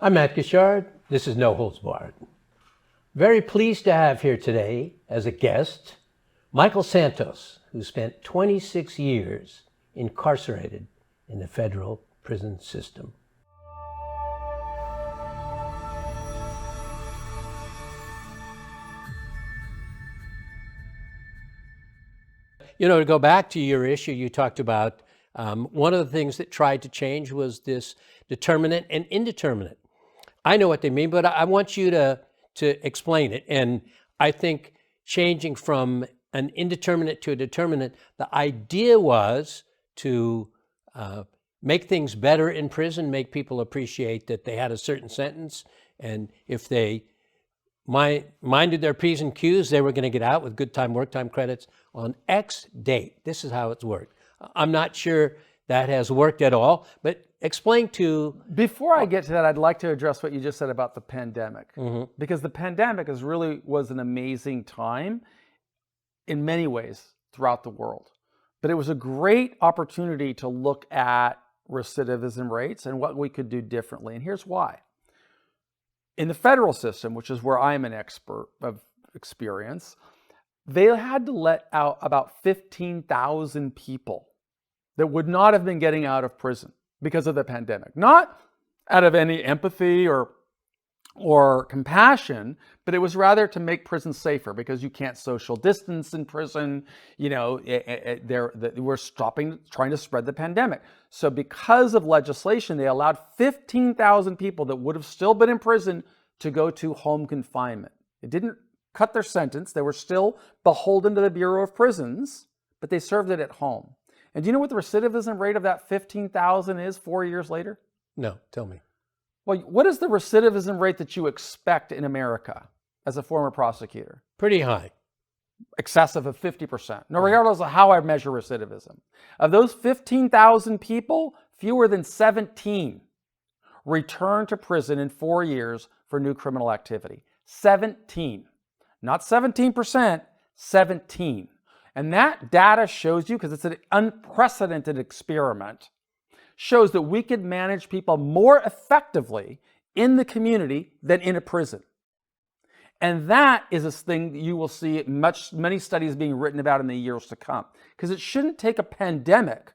I'm Matt Gishard. This is No Holds Barred. Very pleased to have here today as a guest Michael Santos, who spent 26 years incarcerated in the federal prison system. To go back to your issue, you talked about one of the things that tried to change was this determinate and indeterminate. I know what they mean, but I want you to explain it. And I think changing from an indeterminate to a determinate, the idea was to make things better in prison, make people appreciate that they had a certain sentence, and if they minded their P's and Q's, they were going to get out with good time, work time credits on X date. This is how it's worked. I'm not sure that has worked at all, but explain to... Before I get to that, I'd like to address what you just said about the pandemic. Mm-hmm. Because the pandemic was an amazing time in many ways throughout the world. But it was a great opportunity to look at recidivism rates and what we could do differently. And here's why. In the federal system, which is where I'm an expert of experience, they had to let out about 15,000 people that would not have been getting out of prison because of the pandemic. Not out of any empathy or compassion, but it was rather to make prison safer because you can't social distance in prison. We're trying to spread the pandemic. So because of legislation, they allowed 15,000 people that would have still been in prison to go to home confinement. It didn't cut their sentence. They were still beholden to the Bureau of Prisons, but they served it at home. And do you know what the recidivism rate of that 15,000 is 4 years later? No, tell me. Well, what is the recidivism rate that you expect in America as a former prosecutor? Pretty high. Excessive of 50%. Now, regardless of how I measure recidivism. Of those 15,000 people, fewer than 17 returned to prison in 4 years for new criminal activity. 17. Not 17%, 17. And that data shows you, because it's an unprecedented experiment, shows that we could manage people more effectively in the community than in a prison. And that is a thing that you will see many studies being written about in the years to come. Because it shouldn't take a pandemic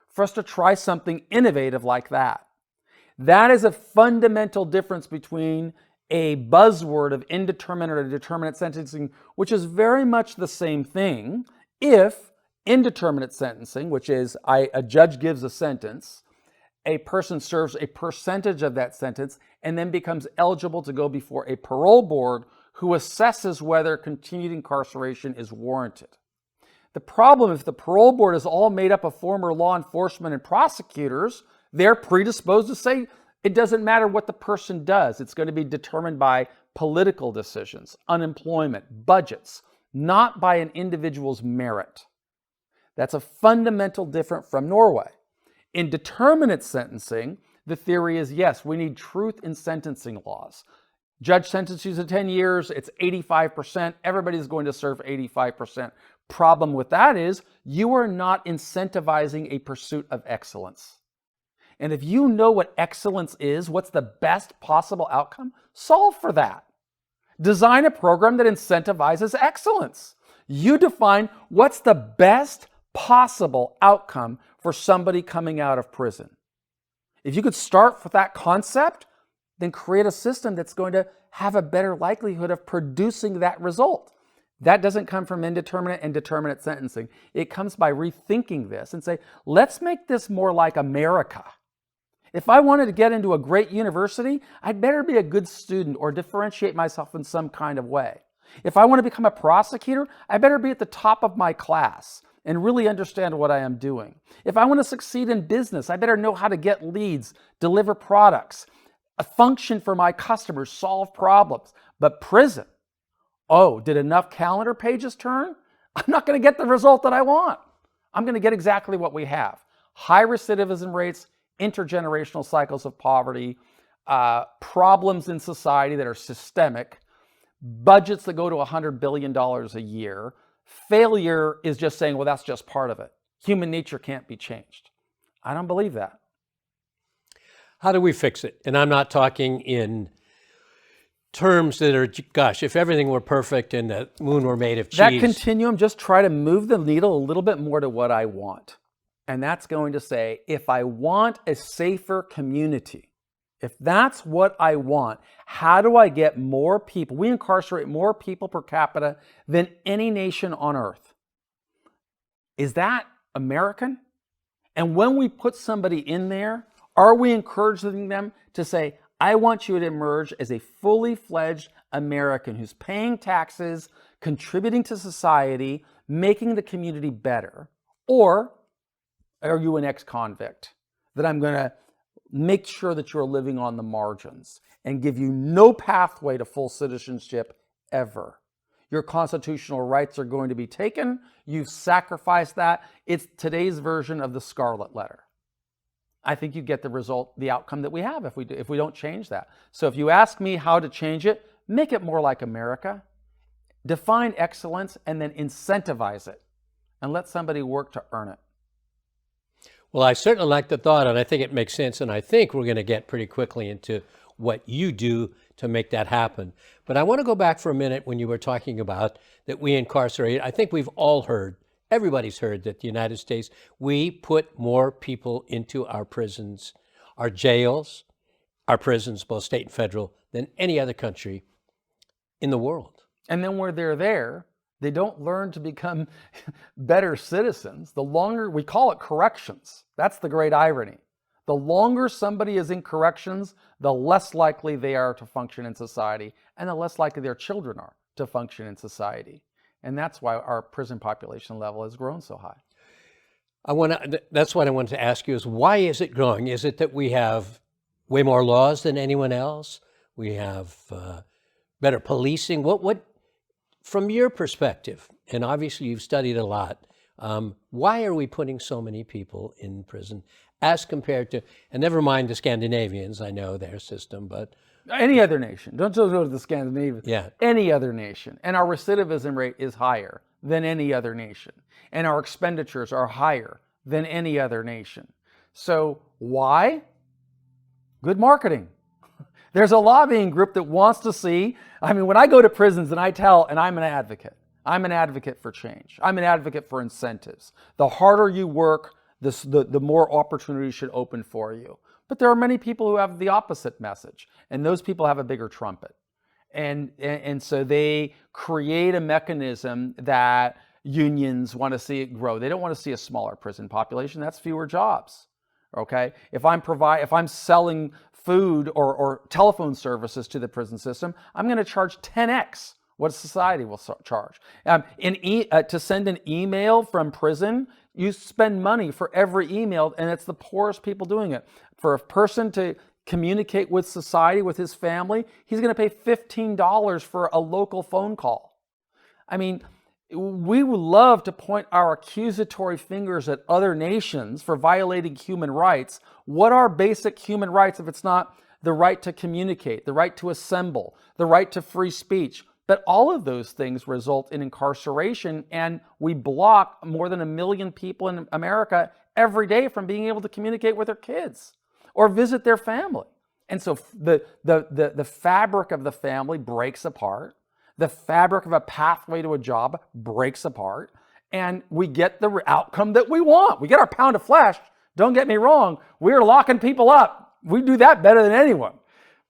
for us to try something innovative like that. That is a fundamental difference between a buzzword of indeterminate or determinate sentencing, which is very much the same thing. If indeterminate sentencing, which is a judge gives a sentence, a person serves a percentage of that sentence, and then becomes eligible to go before a parole board who assesses whether continued incarceration is warranted. The problem, if the parole board is all made up of former law enforcement and prosecutors, they're predisposed to say it doesn't matter what the person does. It's going to be determined by political decisions, unemployment, budgets, not by an individual's merit. That's a fundamental difference from Norway. In determinate sentencing, the theory is, yes, we need truth in sentencing laws. Judge sentences you to 10 years, it's 85%. Everybody's going to serve 85%. Problem with that is you are not incentivizing a pursuit of excellence. And if you know what excellence is, what's the best possible outcome, solve for that. Design a program that incentivizes excellence. You define what's the best possible outcome for somebody coming out of prison. If you could start with that concept, then create a system that's going to have a better likelihood of producing that result. That doesn't come from indeterminate and determinate sentencing. It comes by rethinking this and say, let's make this more like America. If I wanted to get into a great university, I'd better be a good student or differentiate myself in some kind of way. If I want to become a prosecutor, I better be at the top of my class and really understand what I am doing. If I want to succeed in business, I better know how to get leads, deliver products, function for my customers, solve problems. But prison, oh, did enough calendar pages turn? I'm not going to get the result that I want. I'm going to get exactly what we have. High recidivism rates, intergenerational cycles of poverty, problems in society that are systemic, budgets that go to $100 billion a year. Failure is just saying, well, that's just part of it. Human nature can't be changed. I don't believe that. How do we fix it? And I'm not talking in terms that are, gosh, if everything were perfect and the moon were made of cheese. That continuum, just try to move the needle a little bit more to what I want. And that's going to say, if I want a safer community, if that's what I want, how do I get more people? We incarcerate more people per capita than any nation on earth. Is that American? And when we put somebody in there, are we encouraging them to say, I want you to emerge as a fully fledged American who's paying taxes, contributing to society, making the community better? Or are you an ex-convict that I'm going to make sure that you're living on the margins and give you no pathway to full citizenship ever? Your constitutional rights are going to be taken. You've sacrificed that. It's today's version of the Scarlet Letter. I think you get the result, the outcome that we have if we don't change that. So if you ask me how to change it, make it more like America. Define excellence and then incentivize it and let somebody work to earn it. Well, I certainly like the thought, and I think it makes sense, and I think we're going to get pretty quickly into what you do to make that happen. But I want to go back for a minute when you were talking about that we incarcerate. I think we've all heard, everybody's heard that the United States, we put more people into our prisons, our jails, our prisons, both state and federal, than any other country in the world. And then when they're there, they don't learn to become better citizens. The longer, we call it corrections. That's the great irony. The longer somebody is in corrections, the less likely they are to function in society, and the less likely their children are to function in society. And that's why our prison population level has grown so high. That's what I wanted to ask you is, why is it growing? Is it that we have way more laws than anyone else? We have better policing? What, from your perspective, and obviously you've studied a lot, why are we putting so many people in prison as compared to, and never mind the Scandinavians, I know their system, but any other nation, don't just go to the Scandinavians. Yeah. Any other nation. And our recidivism rate is higher than any other nation. And our expenditures are higher than any other nation. So why? Good marketing. There's a lobbying group that wants to see, when I go to prisons and and I'm an advocate. I'm an advocate for change. I'm an advocate for incentives. The harder you work, the more opportunities should open for you. But there are many people who have the opposite message, and those people have a bigger trumpet. And so they create a mechanism that unions want to see it grow. They don't want to see a smaller prison population. That's fewer jobs. Okay? If I'm selling food or telephone services to the prison system, I'm going to charge 10x what society will charge. To send an email from prison, you spend money for every email, and it's the poorest people doing it. For a person to communicate with society, with his family, he's going to pay $15 for a local phone call. We would love to point our accusatory fingers at other nations for violating human rights. What are basic human rights if it's not the right to communicate, the right to assemble, the right to free speech? But all of those things result in incarceration, and we block more than 1 million people in America every day from being able to communicate with their kids or visit their family. And so the fabric of the family breaks apart. The fabric of a pathway to a job breaks apart, and we get the outcome that we want. We get our pound of flesh. Don't get me wrong. We're locking people up. We do that better than anyone.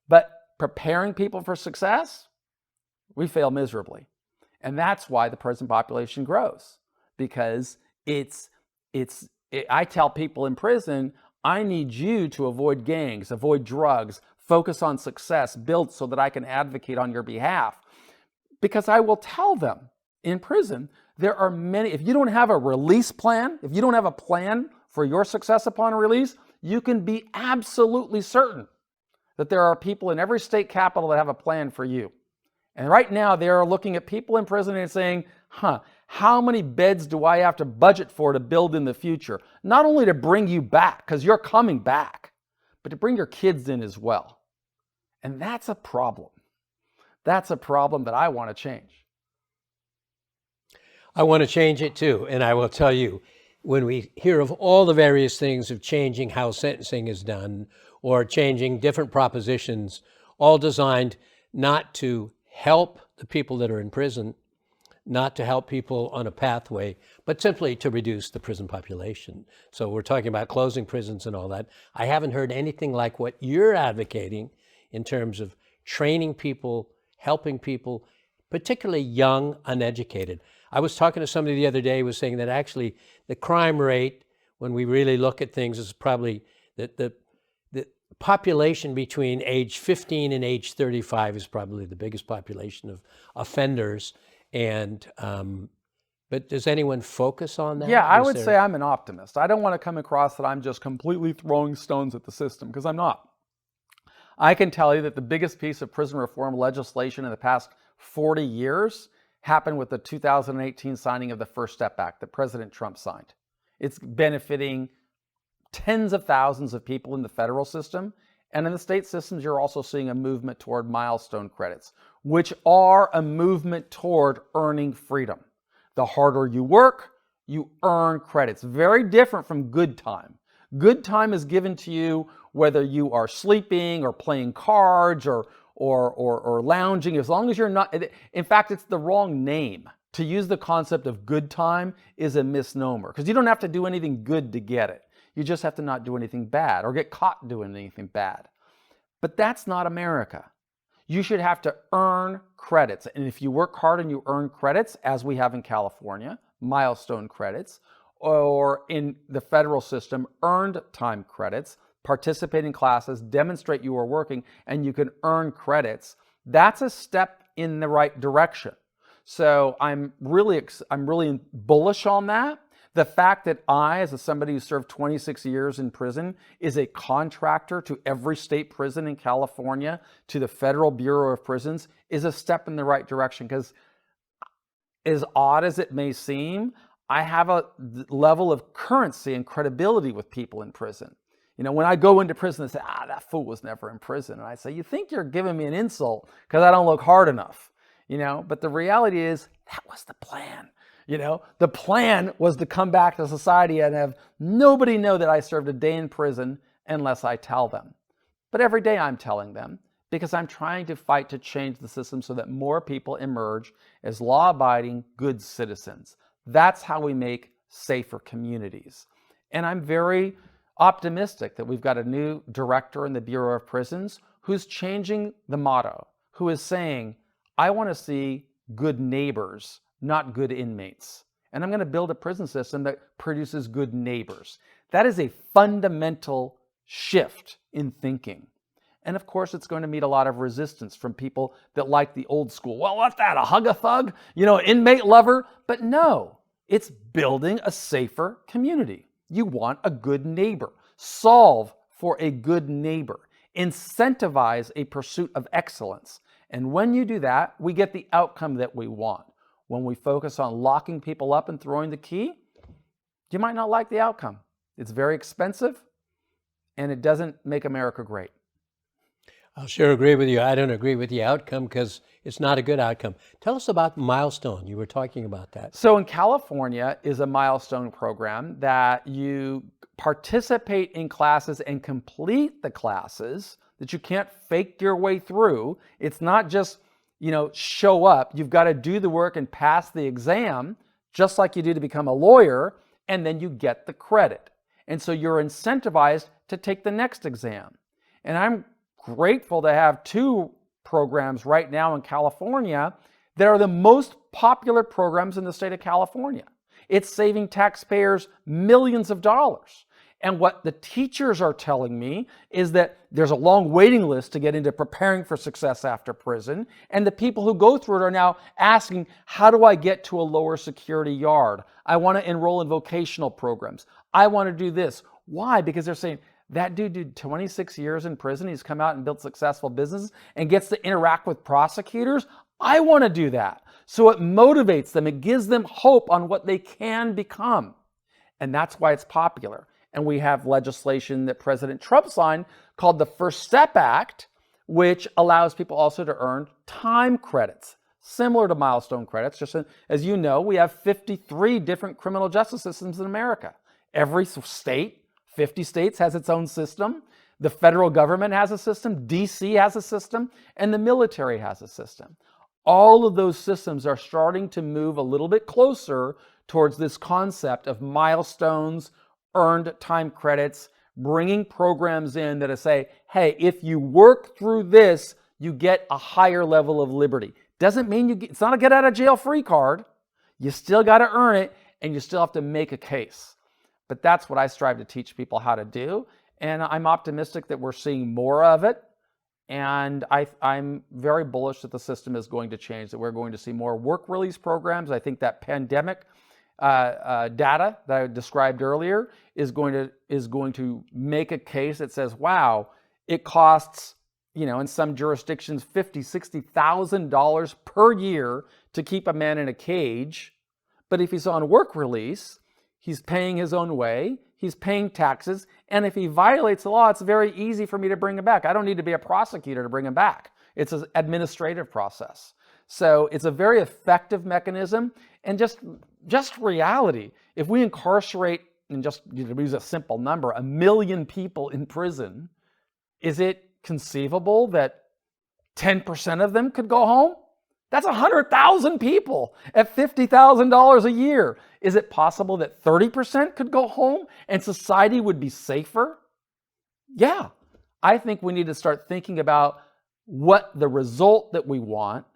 But preparing people for success, we fail miserably. And that's why the prison population grows, because I tell people in prison, I need you to avoid gangs, avoid drugs, focus on success, build so that I can advocate on your behalf. Because I will tell them in prison, there are many, if you don't have a release plan, if you don't have a plan for your success upon release, you can be absolutely certain that there are people in every state capital that have a plan for you. And right now they are looking at people in prison and saying, how many beds do I have to budget for to build in the future? Not only to bring you back, because you're coming back, but to bring your kids in as well. And that's a problem. That's a problem that I want to change. I want to change it too. And I will tell you, when we hear of all the various things of changing how sentencing is done, or changing different propositions, all designed not to help the people that are in prison, not to help people on a pathway, but simply to reduce the prison population. So we're talking about closing prisons and all that. I haven't heard anything like what you're advocating in terms of training people, helping people, particularly young, uneducated. I was talking to somebody the other day who was saying that actually the crime rate, when we really look at things, is probably the population between age 15 and age 35 is probably the biggest population of offenders. And but does anyone focus on that? Yeah, I would say I'm an optimist. I don't want to come across that I'm just completely throwing stones at the system, because I'm not. I can tell you that the biggest piece of prison reform legislation in the past 40 years happened with the 2018 signing of the First Step Act that President Trump signed. It's benefiting tens of thousands of people in the federal system. And in the state systems, you're also seeing a movement toward milestone credits, which are a movement toward earning freedom. The harder you work, you earn credits. Very different from good time. Good time is given to you whether you are sleeping or playing cards or lounging, as long as you're not. In fact, it's the wrong name. To use the concept of good time is a misnomer, because you don't have to do anything good to get it. You just have to not do anything bad or get caught doing anything bad. But that's not America. You should have to earn credits. And if you work hard and you earn credits, as we have in California, milestone credits, or in the federal system, earned time credits, participate in classes, demonstrate you are working, and you can earn credits, that's a step in the right direction. So I'm really bullish on that. The fact that I, as somebody who served 26 years in prison, is a contractor to every state prison in California, to the Federal Bureau of Prisons, is a step in the right direction. Because as odd as it may seem, I have a level of currency and credibility with people in prison. You know, when I go into prison, they say, that fool was never in prison. And I say, you think you're giving me an insult because I don't look hard enough. You know, but the reality is that was the plan. You know, the plan was to come back to society and have nobody know that I served a day in prison unless I tell them. But every day I'm telling them, because I'm trying to fight to change the system so that more people emerge as law-abiding, good citizens. That's how we make safer communities. And I'm very optimistic that we've got a new director in the Bureau of Prisons who's changing the motto, who is saying, I want to see good neighbors, not good inmates. And I'm going to build a prison system that produces good neighbors. That is a fundamental shift in thinking. And of course, it's going to meet a lot of resistance from people that like the old school. Well, what's that, a hug-a-thug? You know, inmate lover? But no, it's building a safer community. You want a good neighbor. Solve for a good neighbor. Incentivize a pursuit of excellence. And when you do that, we get the outcome that we want. When we focus on locking people up and throwing the key, you might not like the outcome. It's very expensive, and it doesn't make America great. I'll sure agree with you. I don't agree with the outcome because it's not a good outcome. Tell us about Milestone. You were talking about that. So in California is a Milestone program that you participate in classes and complete the classes, that you can't fake your way through. It's not just, you know, show up. You've got to do the work and pass the exam, just like you do to become a lawyer, and then you get the credit. And so you're incentivized to take the next exam. And I'm grateful to have two programs right now in California that are the most popular programs in the state of California. It's saving taxpayers millions of dollars. And what the teachers are telling me is that there's a long waiting list to get into preparing for success after prison. And the people who go through it are now asking, how do I get to a lower security yard? I want to enroll in vocational programs. I want to do this. Why? Because they're saying, that dude did 26 years in prison. He's come out and built successful businesses and gets to interact with prosecutors. I want to do that. So it motivates them. It gives them hope on what they can become. And that's why it's popular. And we have legislation that President Trump signed called the First Step Act, which allows people also to earn time credits, similar to milestone credits. Just as you know, we have 53 different criminal justice systems in America. Every state, 50 states, has its own system. The federal government has a system, DC has a system, and the military has a system. All of those systems are starting to move a little bit closer towards this concept of milestones, earned time credits, bringing programs in that say, hey, if you work through this, you get a higher level of liberty. Doesn't mean it's not a get out of jail free card. You still got to earn it, and you still have to make a case. But that's what I strive to teach people how to do. And I'm optimistic that we're seeing more of it. And I'm very bullish that the system is going to change, that we're going to see more work release programs. I think that pandemic data that I described earlier is going to make a case that says, wow, it costs, in some jurisdictions, $50,000, $60,000 per year to keep a man in a cage. But if he's on work release, he's paying his own way, he's paying taxes, and if he violates the law, it's very easy for me to bring him back. I don't need to be a prosecutor to bring him back. It's an administrative process. So it's a very effective mechanism. And just reality, if we incarcerate, and just use a simple number, 1 million people in prison, is it conceivable that 10% of them could go home? That's 100,000 people at $50,000 a year. Is it possible that 30% could go home and society would be safer? Yeah. I think we need to start thinking about what the result that we want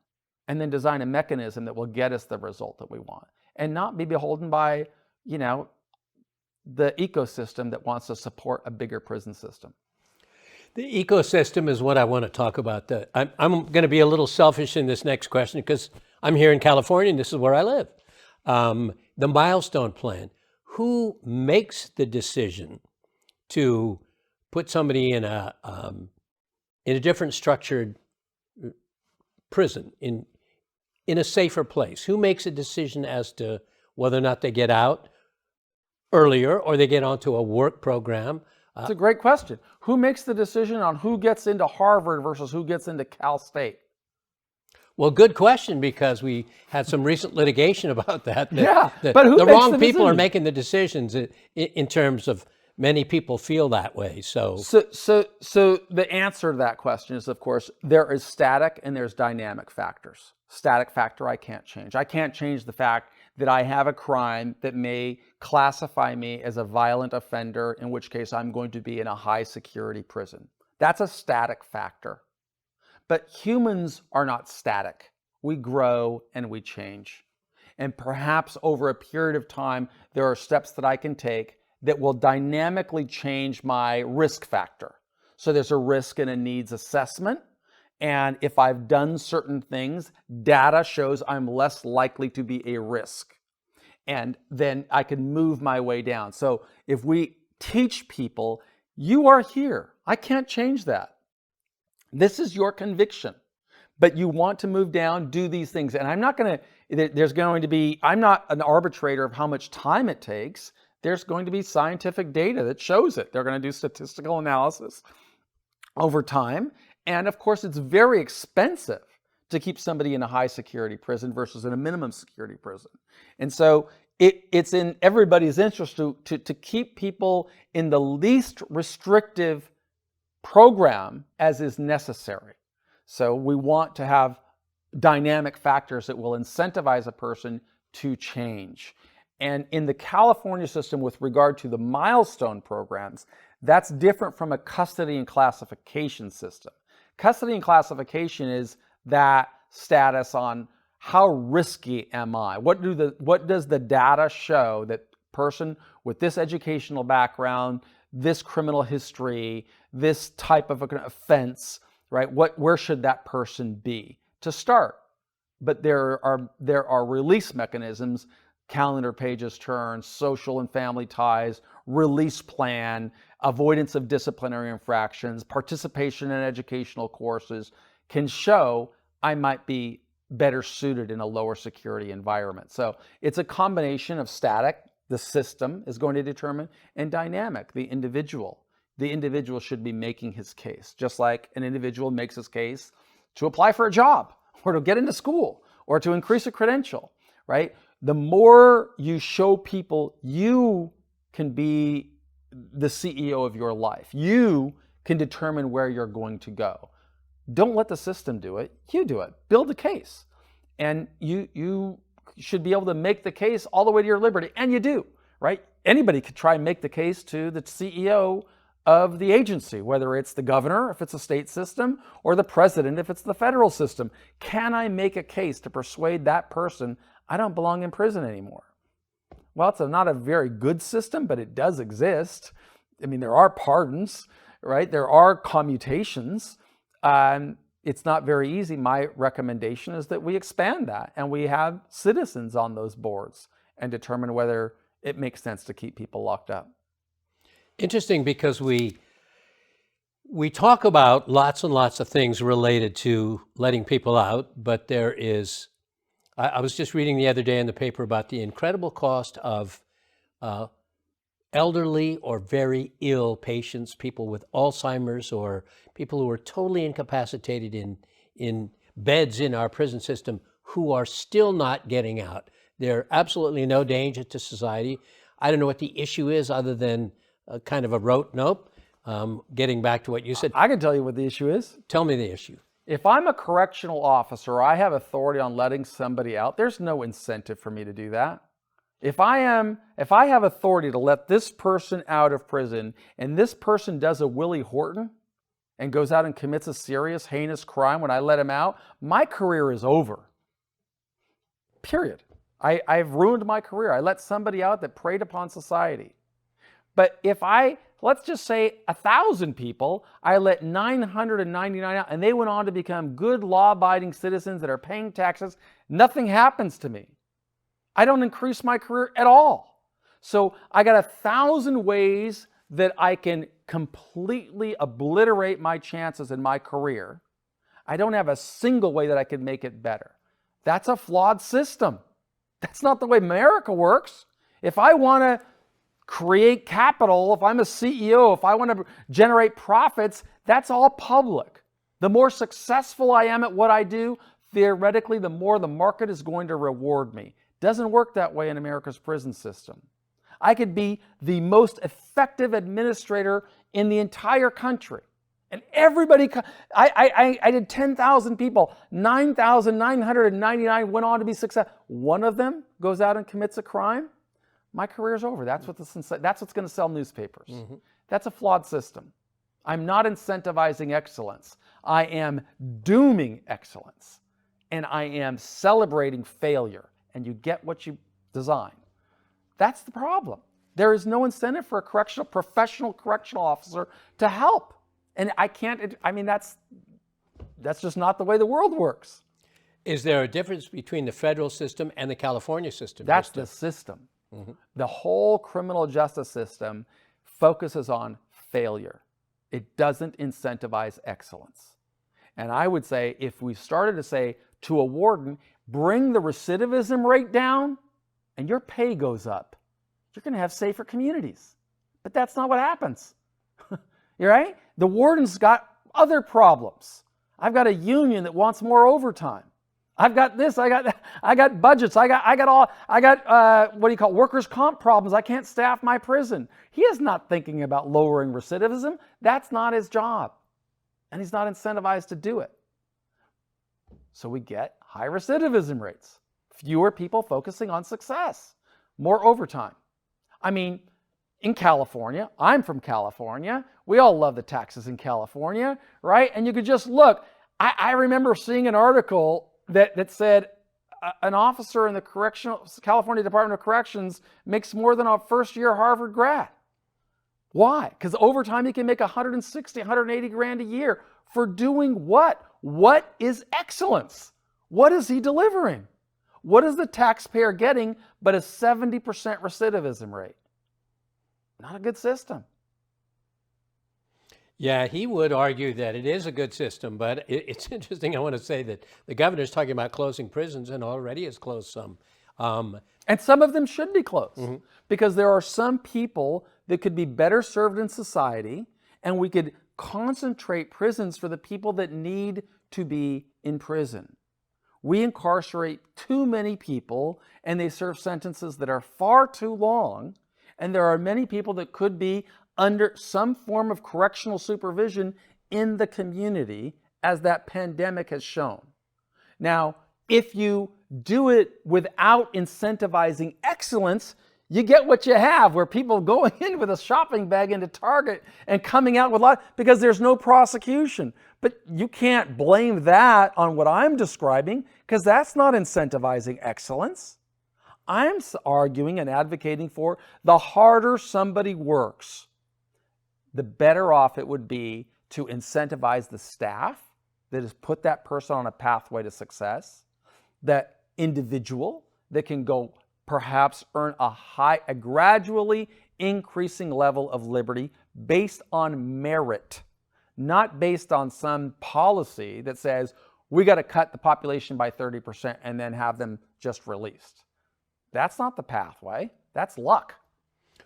and then design a mechanism that will get us the result that we want and not be beholden by, the ecosystem that wants to support a bigger prison system. The ecosystem is what I want to talk about. I'm going to be a little selfish in this next question because I'm here in California and this is where I live. The milestone plan. Who makes the decision to put somebody in a different structured prison, in a safer place? Who makes a decision as to whether or not they get out earlier or they get onto a work program? It's a great question. Who makes the decision on who gets into Harvard versus who gets into Cal State? Well, good question, because we had some recent litigation about that. But who the makes wrong the people are decision? making the decisions in terms of many people feel that way. So the answer to that question is, of course, there is static and there's dynamic factors. Static factor I can't change. I can't change the fact that I have a crime that may classify me as a violent offender, in which case I'm going to be in a high security prison. That's a static factor. But humans are not static. We grow and we change. And perhaps over a period of time, there are steps that I can take that will dynamically change my risk factor. So there's a risk and a needs assessment. And if I've done certain things, data shows I'm less likely to be a risk. And then I can move my way down. So if we teach people, you are here. I can't change that. This is your conviction. But you want to move down, do these things. And I'm not an arbitrator of how much time it takes. There's going to be scientific data that shows it. They're going to do statistical analysis over time. And of course, it's very expensive to keep somebody in a high security prison versus in a minimum security prison. And so it's in everybody's interest to keep people in the least restrictive program as is necessary. So we want to have dynamic factors that will incentivize a person to change. And in the California system, with regard to the milestone programs, that's different from a custody and classification system. Custody and classification is that status on how risky am I? What does the data show that person with this educational background, this criminal history, this type of an offense, right? Where should that person be to start? But there are release mechanisms, calendar pages turned, social and family ties, release plan, avoidance of disciplinary infractions, participation in educational courses can show I might be better suited in a lower security environment. So it's a combination of static, the system is going to determine, and dynamic, the individual. The individual should be making his case, just like an individual makes his case to apply for a job or to get into school or to increase a credential, right? The more you show people you can be the CEO of your life, you can determine where you're going to go. Don't let the system do it. You do it. Build a case. And you should be able to make the case all the way to your liberty. And you do, right? Anybody could try and make the case to the CEO of the agency, whether it's the governor, if it's a state system, or the president, if it's the federal system. Can I make a case to persuade that person I don't belong in prison anymore? Well, it's not a very good system, but it does exist. I mean, there are pardons, right? There are commutations. It's not very easy. My recommendation is that we expand that and we have citizens on those boards and determine whether it makes sense to keep people locked up. Interesting, because we talk about lots and lots of things related to letting people out, but there is, I was just reading the other day in the paper about the incredible cost of elderly or very ill patients, people with Alzheimer's or people who are totally incapacitated in beds in our prison system who are still not getting out. They're absolutely no danger to society. I don't know what the issue is other than kind of a rote nope. Getting back to what you said. I can tell you what the issue is. Tell me the issue. If I'm a correctional officer, I have authority on letting somebody out. There's no incentive for me to do that. If I have authority to let this person out of prison and this person does a Willie Horton and goes out and commits a serious, heinous crime when I let him out, my career is over. Period. I've ruined my career. I let somebody out that preyed upon society. But if let's just say 1,000 people, I let 999 out and they went on to become good law-abiding citizens that are paying taxes, nothing happens to me. I don't increase my career at all. So I got 1,000 ways that I can completely obliterate my chances in my career. I don't have a single way that I can make it better. That's a flawed system. That's not the way America works. If I want to create capital, if I'm a CEO, if I want to generate profits, that's all public. The more successful I am at what I do, theoretically, the more the market is going to reward me. Doesn't work that way in America's prison system. I could be the most effective administrator in the entire country. And everybody, I did 10,000 people, 9,999 went on to be successful. One of them goes out and commits a crime. My career's over. That's what's going to sell newspapers. Mm-hmm. That's a flawed system. I'm not incentivizing excellence. I am dooming excellence. And I am celebrating failure. And you get what you design. That's the problem. There is no incentive for a professional correctional officer to help. And that's just not the way the world works. Is there a difference between the federal system and the California system? That's the system. Mm-hmm. The whole criminal justice system focuses on failure. It doesn't incentivize excellence. And I would say if we started to say to a warden, bring the recidivism rate down and your pay goes up, you're going to have safer communities. But that's not what happens. You're right? The warden's got other problems. I've got a union that wants more overtime. I've got this, I got that, I got budgets, I got workers' comp problems. I can't staff my prison. He is not thinking about lowering recidivism. That's not his job. And he's not incentivized to do it. So we get high recidivism rates, fewer people focusing on success, more overtime. I mean, in California, I'm from California. We all love the taxes in California, right? And you could just look. I remember seeing an article that said an officer in the California Department of Corrections makes more than a first-year Harvard grad. Why? Because over time he can make 160, 180 grand a year for doing what? What is excellence? What is he delivering? What is the taxpayer getting but a 70% recidivism rate? Not a good system. Yeah, he would argue that it is a good system, but it's interesting. I want to say that the governor's talking about closing prisons and already has closed some. And some of them should be closed because there are some people that could be better served in society, and we could concentrate prisons for the people that need to be in prison. We incarcerate too many people and they serve sentences that are far too long. And there are many people that could be under some form of correctional supervision in the community, as that pandemic has shown. Now, if you do it without incentivizing excellence, you get what you have, where people going in with a shopping bag into Target and coming out with a lot because there's no prosecution. But you can't blame that on what I'm describing, because that's not incentivizing excellence. I'm arguing and advocating for the harder somebody works, the better off it would be to incentivize the staff that has put that person on a pathway to success, that individual that can go perhaps earn a gradually increasing level of liberty based on merit, not based on some policy that says we got to cut the population by 30% and then have them just released. That's not the pathway. That's luck.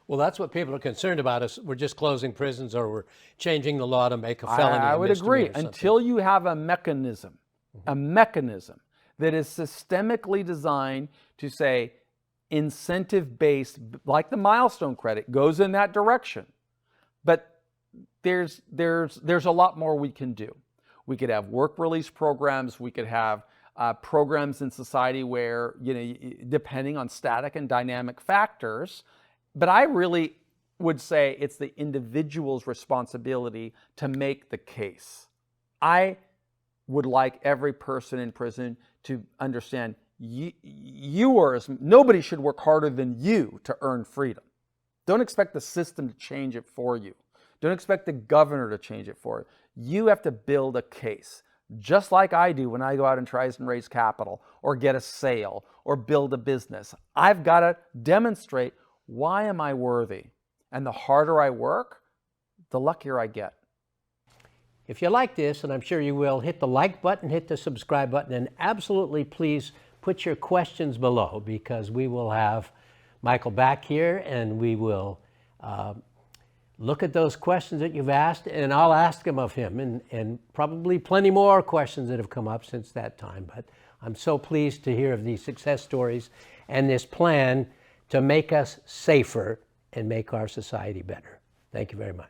Well, that's what people are concerned about. Us, we're just closing prisons, or we're changing the law to make a felony. I would agree, until you have a mechanism that is systemically designed to say incentive-based, like the milestone credit, goes in that direction. But there's a lot more we can do. We could have work release programs. We could have programs in society where, depending on static and dynamic factors. But I really would say it's the individual's responsibility to make the case. I would like every person in prison to understand nobody should work harder than you to earn freedom. Don't expect the system to change it for you. Don't expect the governor to change it for you. You have to build a case, just like I do when I go out and try and raise capital or get a sale or build a business. I've got to demonstrate, why am I worthy? And the harder I work, the luckier I get. If you like this, and I'm sure you will, hit the like button, hit the subscribe button, and absolutely please put your questions below, because we will have Michael back here and we will look at those questions that you've asked, and I'll ask them of him, and probably plenty more questions that have come up since that time. But I'm so pleased to hear of these success stories and this plan to make us safer and make our society better. Thank you very much.